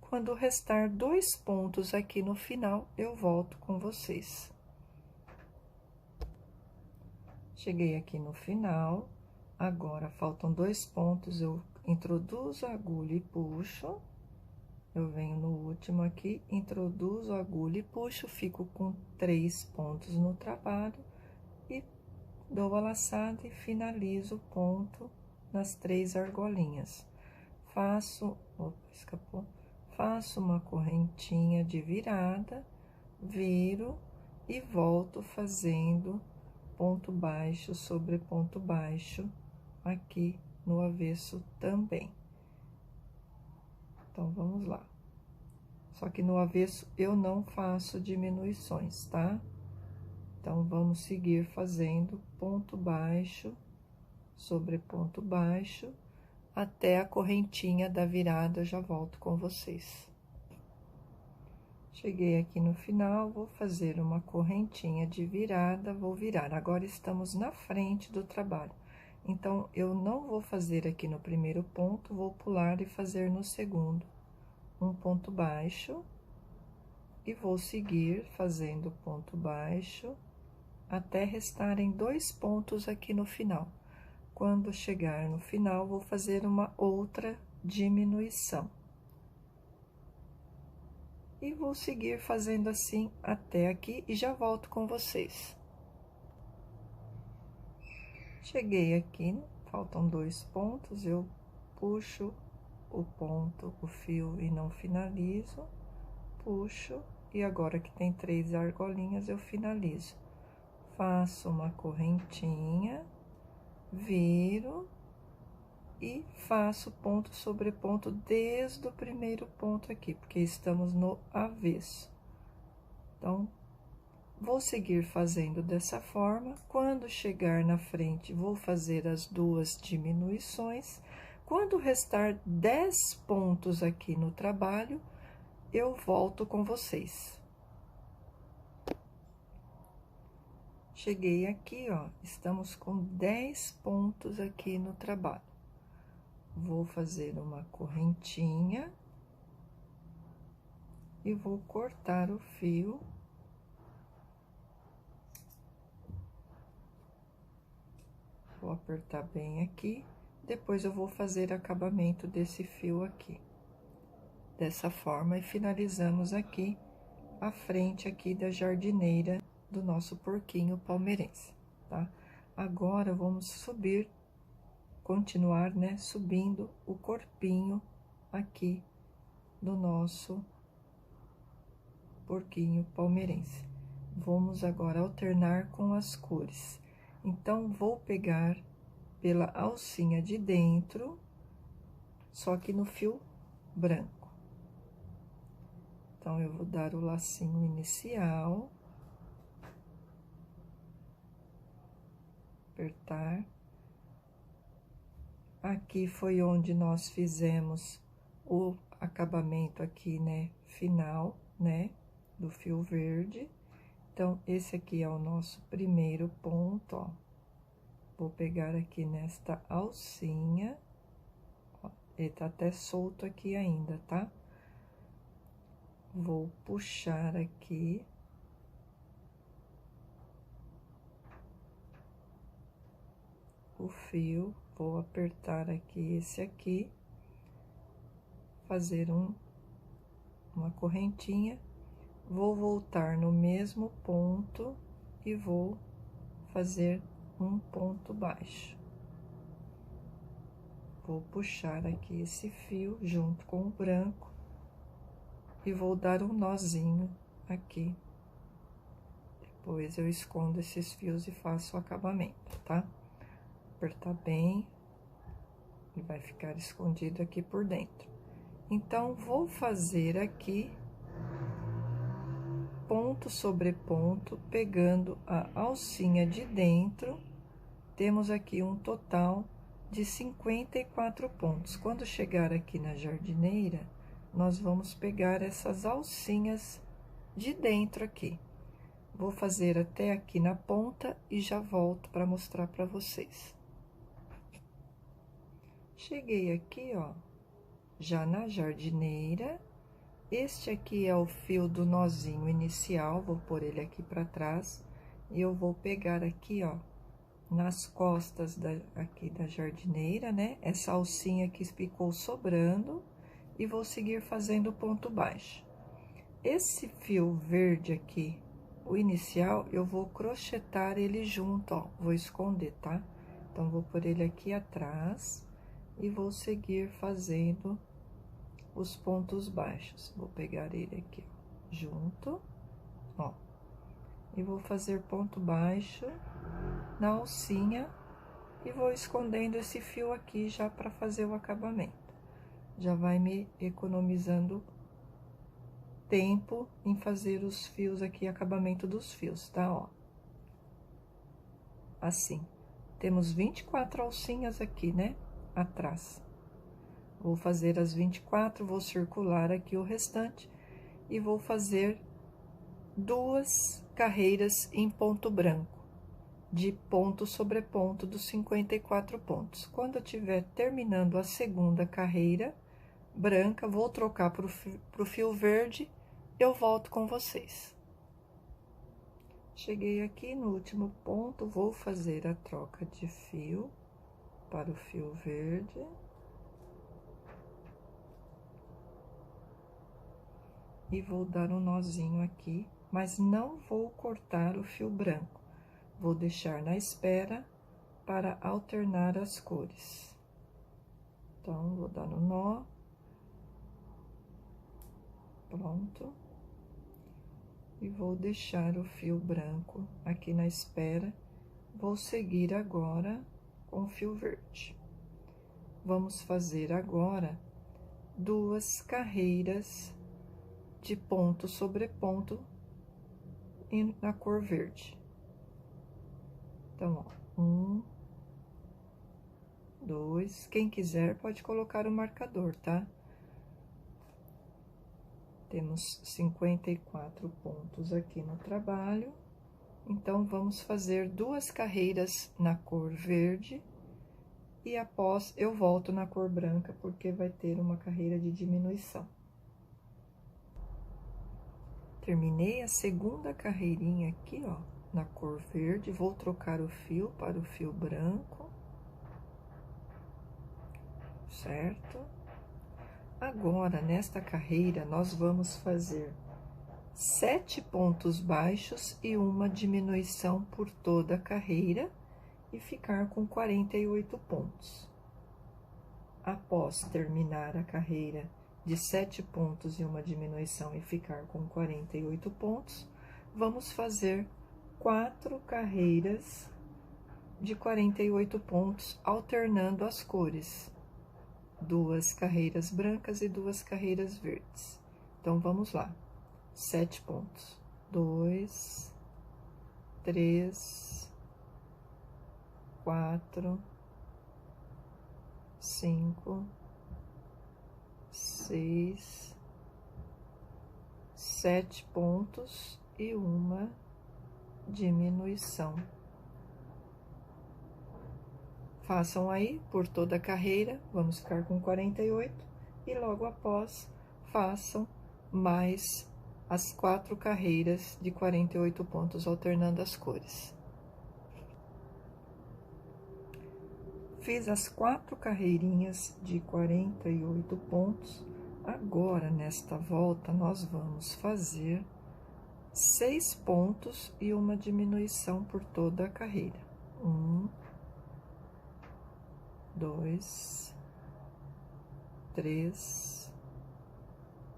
Quando restar 2 pontos aqui no final, eu volto com vocês. Cheguei aqui no final, agora faltam 2 pontos, eu introduzo a agulha e puxo. Eu venho no último aqui, introduzo a agulha e puxo, fico com 3 pontos no trabalho e dou a laçada e finalizo o ponto nas 3 argolinhas. Faço, opa, escapou. Faço uma correntinha de virada, viro e volto fazendo ponto baixo sobre ponto baixo aqui no avesso também. Então, vamos lá. Só que no avesso eu não faço diminuições, tá? Então, vamos seguir fazendo ponto baixo sobre ponto baixo, até a correntinha da virada, eu já volto com vocês. Cheguei aqui no final, vou fazer uma correntinha de virada, vou virar. Agora, estamos na frente do trabalho. Então, eu não vou fazer aqui no primeiro ponto, vou pular e fazer no segundo. Um ponto baixo, e vou seguir fazendo ponto baixo, até restarem 2 pontos aqui no final. Quando chegar no final, vou fazer uma outra diminuição. E vou seguir fazendo assim até aqui e já volto com vocês. Cheguei aqui, faltam 2 pontos, eu puxo o ponto, o fio e não finalizo, puxo, e agora que tem 3 argolinhas, eu finalizo. Faço uma correntinha, viro e faço ponto sobre ponto desde o primeiro ponto aqui, porque estamos no avesso. Então, vou seguir fazendo dessa forma. Quando chegar na frente, vou fazer as 2 diminuições. Quando restar 10 pontos aqui no trabalho, eu volto com vocês. Cheguei aqui, ó, estamos com 10 pontos aqui no trabalho. Vou fazer uma correntinha e vou cortar o fio. Vou apertar bem aqui, depois eu vou fazer acabamento desse fio aqui. Dessa forma, e finalizamos aqui a frente aqui da jardineira do nosso porquinho palmeirense, tá? Agora, vamos subir, continuar, né, subindo o corpinho aqui do nosso porquinho palmeirense. Vamos agora alternar com as cores. Então, vou pegar pela alcinha de dentro, só que no fio branco. Então, eu vou dar o lacinho inicial. Apertar. Aqui foi onde nós fizemos o acabamento aqui, né, final, né, do fio verde. Então, esse aqui é o nosso primeiro ponto, ó. Vou pegar aqui nesta alcinha, ó, ele tá até solto aqui ainda, tá? Vou puxar aqui. O fio, vou apertar aqui esse aqui, fazer uma correntinha, vou voltar no mesmo ponto e vou fazer um ponto baixo. Vou puxar aqui esse fio junto com o branco e vou dar um nozinho aqui. Depois eu escondo esses fios e faço o acabamento, tá? Apertar bem e vai ficar escondido aqui por dentro. Então, vou fazer aqui ponto sobre ponto, pegando a alcinha de dentro. Temos aqui um total de 54 pontos. Quando chegar aqui na jardineira, nós vamos pegar essas alcinhas de dentro aqui. Vou fazer até aqui na ponta e já volto para mostrar para vocês. Cheguei aqui, ó, já na jardineira. Este aqui é o fio do nozinho inicial, vou pôr ele aqui para trás. E eu vou pegar aqui, ó, nas costas aqui da jardineira, né? Essa alcinha que ficou sobrando, e vou seguir fazendo ponto baixo. Esse fio verde aqui, o inicial, eu vou crochetar ele junto, ó, vou esconder, tá? Então, vou pôr ele aqui atrás e vou seguir fazendo os pontos baixos. Vou pegar ele aqui, ó, junto, ó, e vou fazer ponto baixo na alcinha e vou escondendo esse fio aqui já para fazer o acabamento. Já vai me economizando tempo em fazer os fios aqui, acabamento dos fios, tá, ó. assim. Temos 24 alcinhas aqui, né? Atrás. Vou fazer as 24, vou circular aqui o restante e vou fazer 2 carreiras em ponto branco, de ponto sobre ponto dos 54 pontos. Quando eu estiver terminando a segunda carreira branca, vou trocar pro fio verde, eu volto com vocês. Cheguei aqui no último ponto, vou fazer a troca de fio para o fio verde. E vou dar um nozinho aqui, mas não vou cortar o fio branco. Vou deixar na espera para alternar as cores. Então, vou dar um nó. Pronto. E vou deixar o fio branco aqui na espera. Vou seguir agora com o fio verde. Vamos fazer agora 2 carreiras de ponto sobre ponto na cor verde. Então, ó, 1, 2, quem quiser pode colocar o marcador, tá? Temos 54 pontos aqui no trabalho, então vamos fazer 2 carreiras na cor verde e após eu volto na cor branca, porque vai ter uma carreira de diminuição. Terminei a segunda carreirinha aqui, ó, na cor verde, vou trocar o fio para o fio branco, certo? Agora, nesta carreira, nós vamos fazer 7 pontos baixos e uma diminuição por toda a carreira e ficar com 48 pontos. Após terminar a carreira de 7 pontos e uma diminuição e ficar com 48 pontos, vamos fazer 4 carreiras de 48 pontos, alternando as cores. 2 carreiras brancas e 2 carreiras verdes. Então, vamos lá. 7 pontos. 2, 3, 4, 5, 6, 7 pontos e uma diminuição. Façam aí por toda a carreira, vamos ficar com 48, e logo após façam mais as 4 carreiras de 48 pontos, alternando as cores. Fiz as 4 carreirinhas de 48 pontos, agora nesta volta nós vamos fazer 6 pontos e uma diminuição por toda a carreira. 1, 2, 3,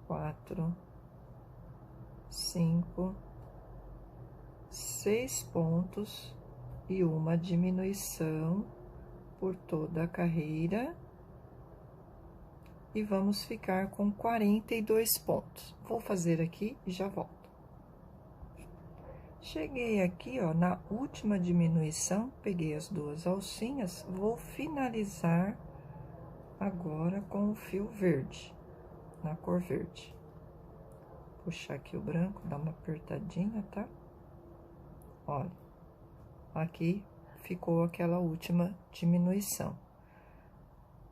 4, 5, 6 pontos e uma diminuição por toda a carreira. E vamos ficar com 42 pontos. Vou fazer aqui e já volto. Cheguei aqui, ó, na última diminuição, peguei as 2 alcinhas, vou finalizar agora com o fio verde, na cor verde. Puxar aqui o branco, dar uma apertadinha, tá? Olha, aqui ficou aquela última diminuição.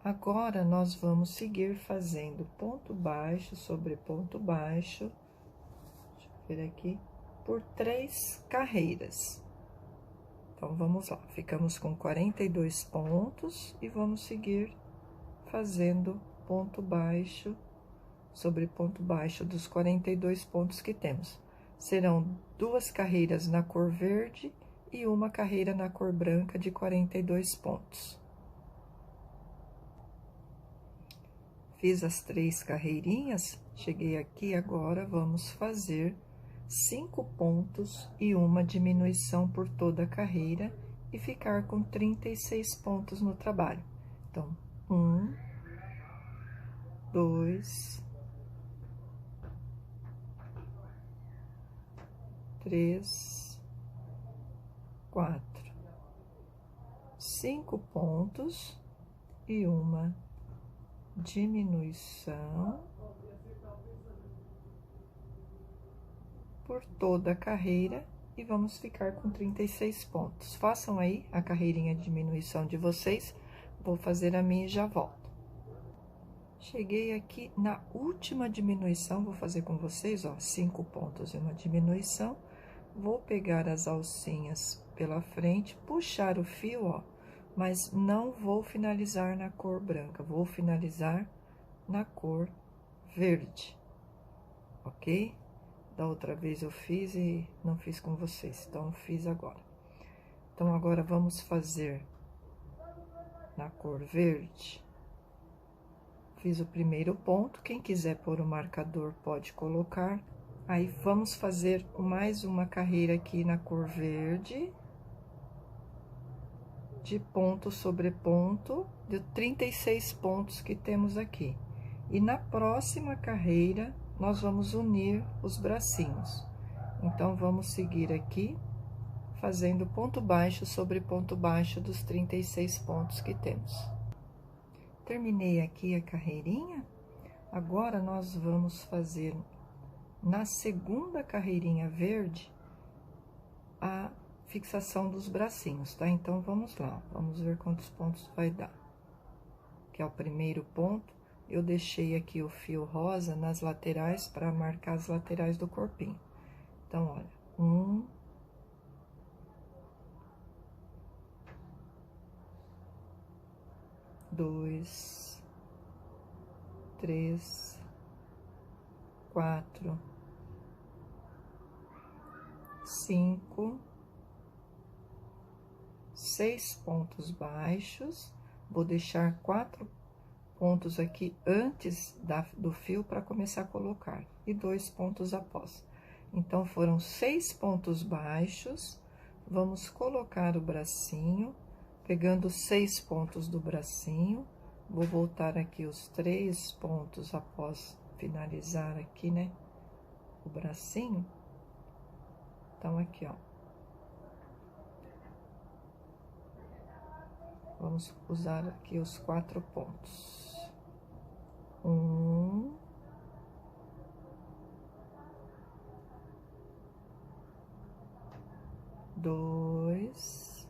Agora, nós vamos seguir fazendo ponto baixo sobre ponto baixo, deixa eu ver aqui, por 3 carreiras. Então, vamos lá, ficamos com 42 pontos e vamos seguir fazendo ponto baixo sobre ponto baixo dos 42 pontos que temos. Serão 2 carreiras na cor verde e uma carreira na cor branca de 42 pontos. Fiz as 3 carreirinhas, cheguei aqui, agora vamos fazer 5 pontos e uma diminuição por toda a carreira e ficar com 36 pontos no trabalho. Então, 1, 2, 3, 4, 5 pontos e uma diminuição por toda a carreira e vamos ficar com 36 pontos. Façam aí a carreirinha de diminuição de vocês, vou fazer a minha e já volto. Cheguei aqui na última diminuição, vou fazer com vocês, ó, 5 pontos e uma diminuição. Vou pegar as alcinhas pela frente, puxar o fio, ó, mas não vou finalizar na cor branca, vou finalizar na cor verde, ok? Da outra vez eu fiz e não fiz com vocês, então fiz agora. Então, agora vamos fazer na cor verde. Fiz o primeiro ponto, quem quiser pôr o marcador pode colocar. Aí, vamos fazer mais uma carreira aqui na cor verde. De ponto sobre ponto, de 36 pontos que temos aqui. E na próxima carreira, nós vamos unir os bracinhos. Então, vamos seguir aqui, fazendo ponto baixo sobre ponto baixo dos 36 pontos que temos. Terminei aqui a carreirinha, agora nós vamos fazer na segunda carreirinha verde a fixação dos bracinhos, tá? Então, vamos lá, vamos ver quantos pontos vai dar. Que é o primeiro ponto, eu deixei aqui o fio rosa nas laterais para marcar as laterais do corpinho. Então, olha, 1, 2, 3, 4, 5, 6 pontos baixos. Vou deixar 4 pontos aqui antes do fio para começar a colocar, e 2 pontos após. Então, foram 6 pontos baixos. Vamos colocar o bracinho, pegando 6 pontos do bracinho. Vou voltar aqui os 3 pontos após finalizar aqui, né, o bracinho. Então, aqui, ó. Vamos usar aqui os 4 pontos. 1, 2,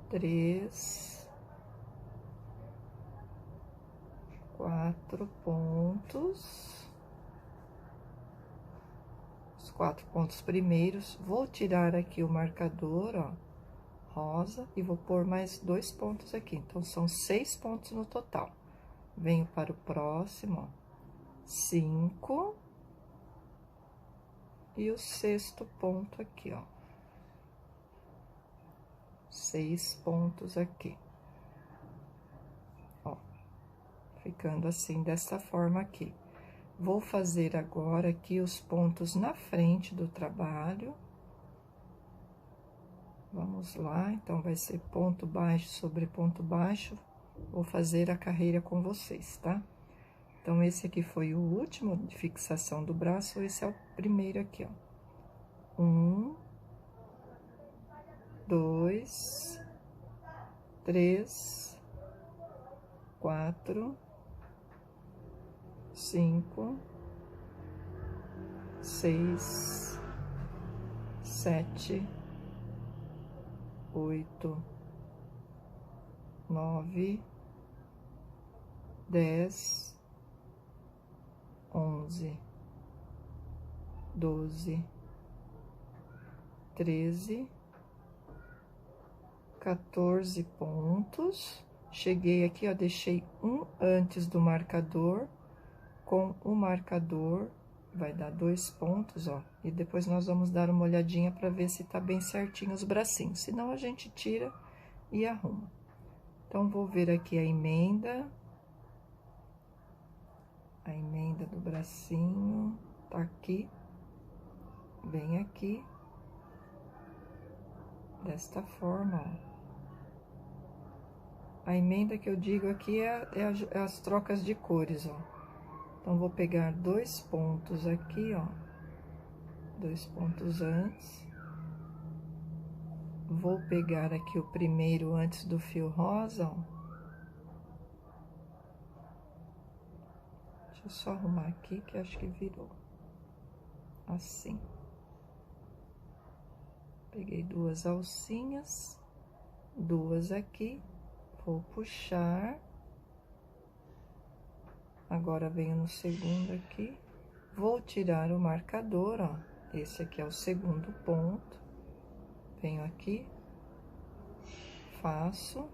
3, 4 pontos. Os 4 pontos primeiros. Vou tirar aqui o marcador, ó, rosa, e vou pôr mais 2 pontos aqui. Então, são 6 pontos no total. Venho para o próximo, ó, 5. E o sexto ponto aqui, ó. 6 pontos aqui. Ó, ficando assim, dessa forma aqui. Vou fazer agora aqui os pontos na frente do trabalho. Vamos lá, então, vai ser ponto baixo sobre ponto baixo. Vou fazer a carreira com vocês, tá? Então, esse aqui foi o último de fixação do braço, esse é o primeiro aqui, ó. 1, 2, 3, 4, 5, 6, 7, 8, 9, 10, 11, 12, 13, 14 pontos. Cheguei aqui, ó, deixei um antes do marcador. Com o marcador, vai dar 2 pontos, ó. E depois nós vamos dar uma olhadinha para ver se tá bem certinho os bracinhos. Senão, a gente tira e arruma. Então, vou ver aqui a emenda. A emenda do bracinho tá aqui. Bem aqui. Desta forma, ó. A emenda que eu digo aqui é as trocas de cores, ó. Então, vou pegar 2 pontos aqui, ó. 2 pontos antes. Vou pegar aqui o primeiro antes do fio rosa, ó. Deixa eu só arrumar aqui, que acho que virou. Assim. Peguei 2 alcinhas, 2 aqui, vou puxar. Agora venho no segundo aqui, vou tirar o marcador, ó. Esse aqui é o segundo ponto. Venho aqui, faço.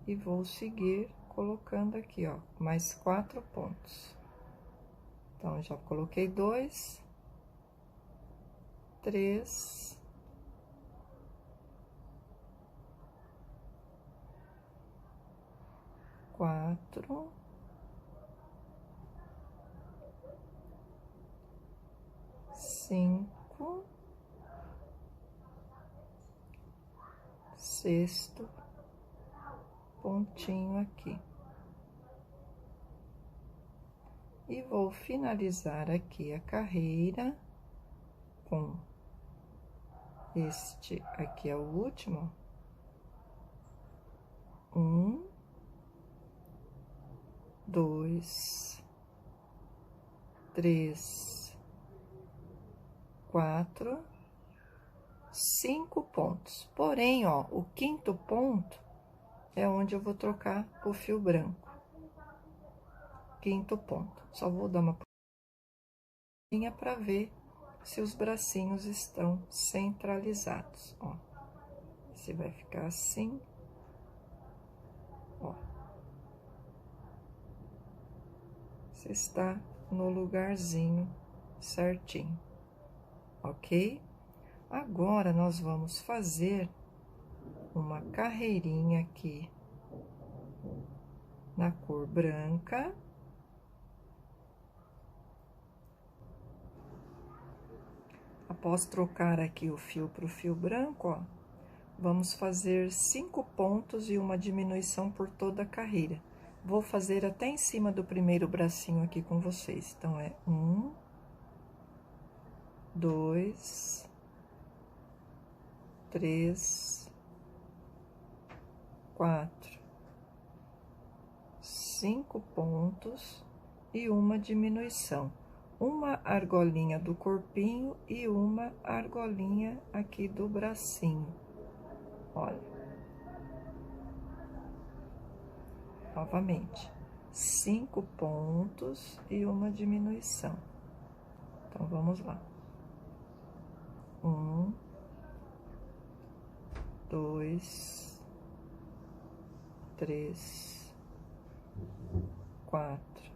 E vou seguir colocando aqui, ó, mais 4 pontos. Então, já coloquei 2, 3, 4, 5, sexto pontinho aqui. E vou finalizar aqui a carreira com este aqui é o último. 1, 2, 3, 4, 5 pontos. Porém, ó, o quinto ponto é onde eu vou trocar o fio branco. Quinto ponto. Só vou dar uma puxadinha para ver se os bracinhos estão centralizados, ó. Você vai ficar assim, ó. Você está no lugarzinho certinho, ok? Agora, nós vamos fazer uma carreirinha aqui na cor branca. Após trocar aqui o fio para o fio branco, ó, vamos fazer 5 pontos e uma diminuição por toda a carreira. Vou fazer até em cima do primeiro bracinho aqui com vocês. Então, é 1, 2, 3, 4, 5 pontos e uma diminuição. Uma argolinha do corpinho e uma argolinha aqui do bracinho. Olha. Novamente, 5 pontos e uma diminuição. Então, vamos lá. 1, 2, 3, 4,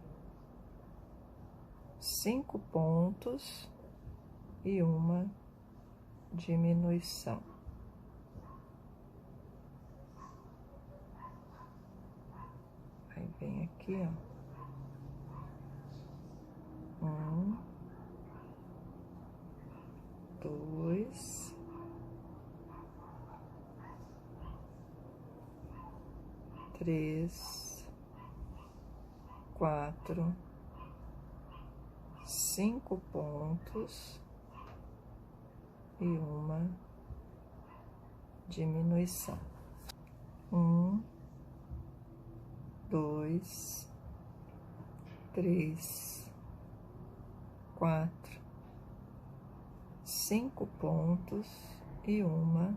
5 pontos e uma diminuição. Aí, vem aqui, ó. 1, 2, 3, 4, 5 pontos e uma diminuição. 1, 2, 3, 4, 5 pontos e uma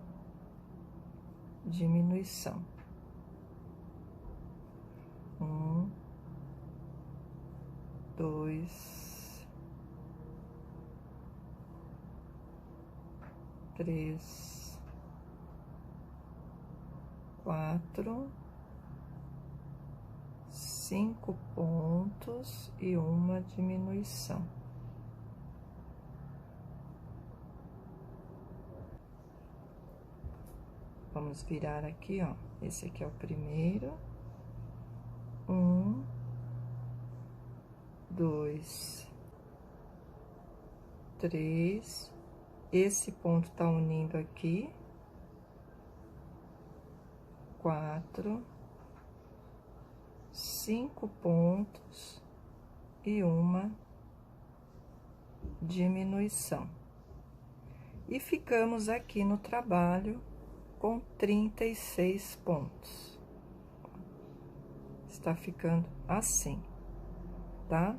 diminuição. 1, 2, 3, 4, 5 pontos e uma diminuição. Vamos virar aqui, ó. Esse aqui é o primeiro. 1, 2, 3. Esse ponto tá unindo aqui. 4, 5 pontos e uma diminuição. E ficamos aqui no trabalho com 36 pontos. Está ficando assim, tá?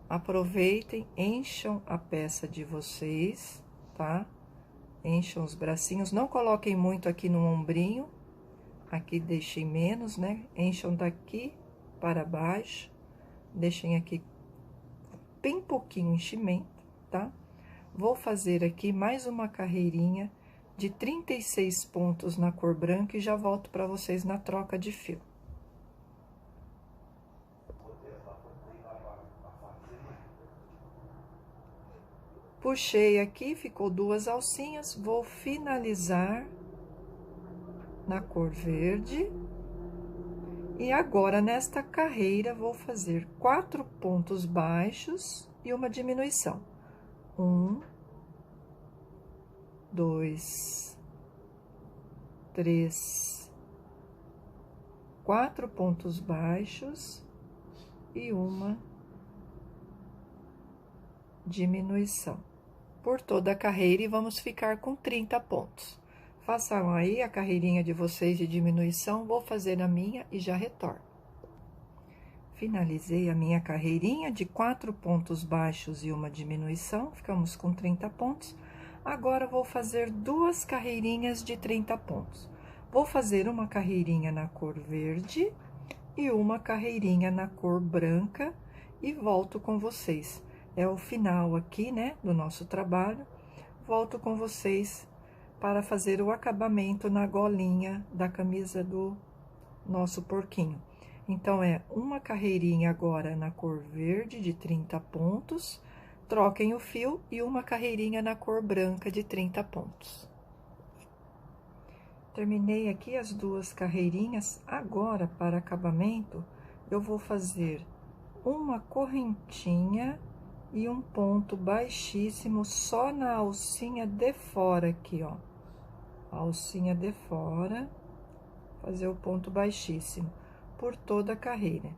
Aproveitem, encham a peça de vocês, tá? Encham os bracinhos, não coloquem muito aqui no ombrinho, aqui deixem menos, né? Encham daqui para baixo, deixem aqui bem pouquinho enchimento, tá? Vou fazer aqui mais uma carreirinha de 36 pontos na cor branca e já volto para vocês na troca de fio. Puxei aqui, ficou 2 alcinhas, vou finalizar na cor verde. E agora, nesta carreira, vou fazer 4 pontos baixos e uma diminuição. 1, 2, 3, 4 pontos baixos e uma diminuição por toda a carreira, e vamos ficar com 30 pontos. Façam aí a carreirinha de vocês de diminuição, vou fazer a minha e já retorno. Finalizei a minha carreirinha de 4 pontos baixos e uma diminuição, ficamos com 30 pontos. Agora, vou fazer 2 carreirinhas de 30 pontos. Vou fazer uma carreirinha na cor verde e uma carreirinha na cor branca e volto com vocês. É o final aqui, né, do nosso trabalho. Volto com vocês para fazer o acabamento na golinha da camisa do nosso porquinho. Então, é uma carreirinha agora na cor verde de 30 pontos, troquem o fio, e uma carreirinha na cor branca de 30 pontos. Terminei aqui as 2 carreirinhas. Agora, para acabamento, eu vou fazer uma correntinha e um ponto baixíssimo só na alcinha de fora aqui, ó. A alcinha de fora, fazer o ponto baixíssimo por toda a carreira.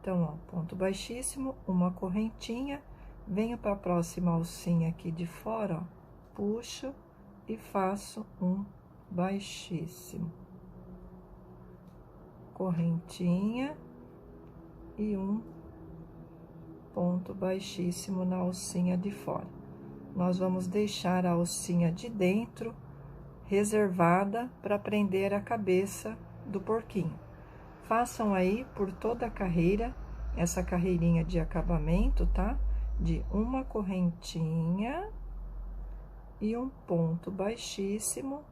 Então, ó, ponto baixíssimo, uma correntinha, venho para a próxima alcinha aqui de fora, ó, puxo e faço um baixíssimo. Correntinha e um ponto baixíssimo na alcinha de fora. Nós vamos deixar a alcinha de dentro reservada para prender a cabeça do porquinho. Façam aí por toda a carreira, essa carreirinha de acabamento, tá? De uma correntinha e um ponto baixíssimo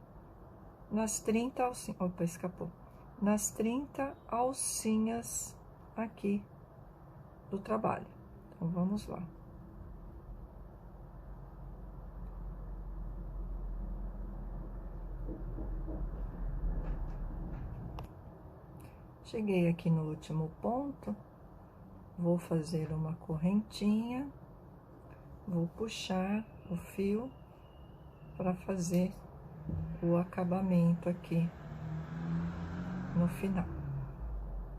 nas 30 alcinhas. Opa, escapou. Nas 30 alcinhas aqui do trabalho. Então, vamos lá. Cheguei aqui no último ponto, vou fazer uma correntinha, vou puxar o fio para fazer o acabamento aqui no final,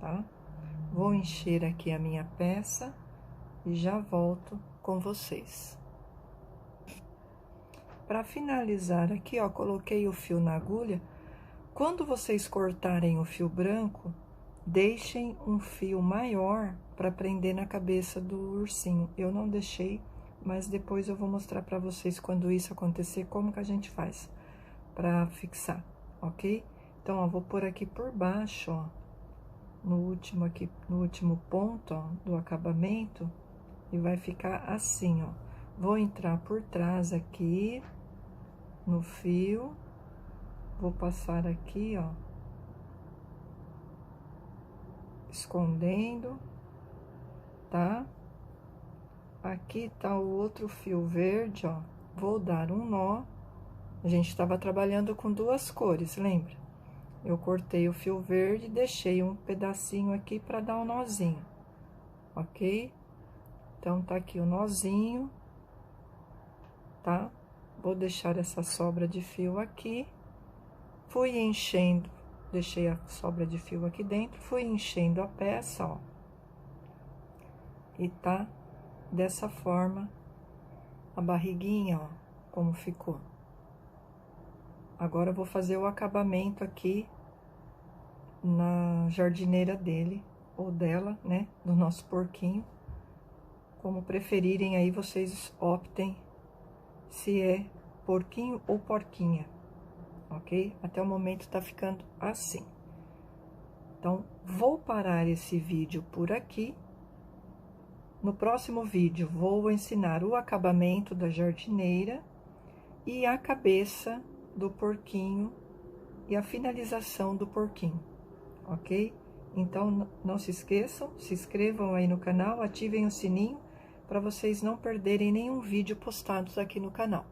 tá? Vou encher aqui a minha peça e já volto com vocês. Para finalizar aqui, ó, coloquei o fio na agulha. Quando vocês cortarem o fio branco, deixem um fio maior para prender na cabeça do ursinho. Eu não deixei, mas depois eu vou mostrar para vocês quando isso acontecer, como que a gente faz para fixar, ok? Então, ó, vou pôr aqui por baixo, ó, no último ponto, ó, do acabamento, e vai ficar assim, ó. Vou entrar por trás aqui no fio, vou passar aqui, ó, escondendo, tá? Aqui tá o outro fio verde, ó. Vou dar um nó. A gente estava trabalhando com 2 cores, lembra? Eu cortei o fio verde e deixei um pedacinho aqui para dar um nozinho, ok? Então, tá aqui o nozinho, tá? Vou deixar essa sobra de fio aqui. Fui enchendo, deixei a sobra de fio aqui dentro, fui enchendo a peça, ó. E tá dessa forma a barriguinha, ó, como ficou. Agora eu vou fazer o acabamento aqui na jardineira dele, ou dela, né, do nosso porquinho. Como preferirem aí, vocês optem se é porquinho ou porquinha, ok? Até o momento tá ficando assim. Então, vou parar esse vídeo por aqui. No próximo vídeo, vou ensinar o acabamento da jardineira e a cabeça do porquinho e a finalização do porquinho, ok? Então, não se esqueçam, se inscrevam aí no canal, ativem o sininho para vocês não perderem nenhum vídeo postado aqui no canal.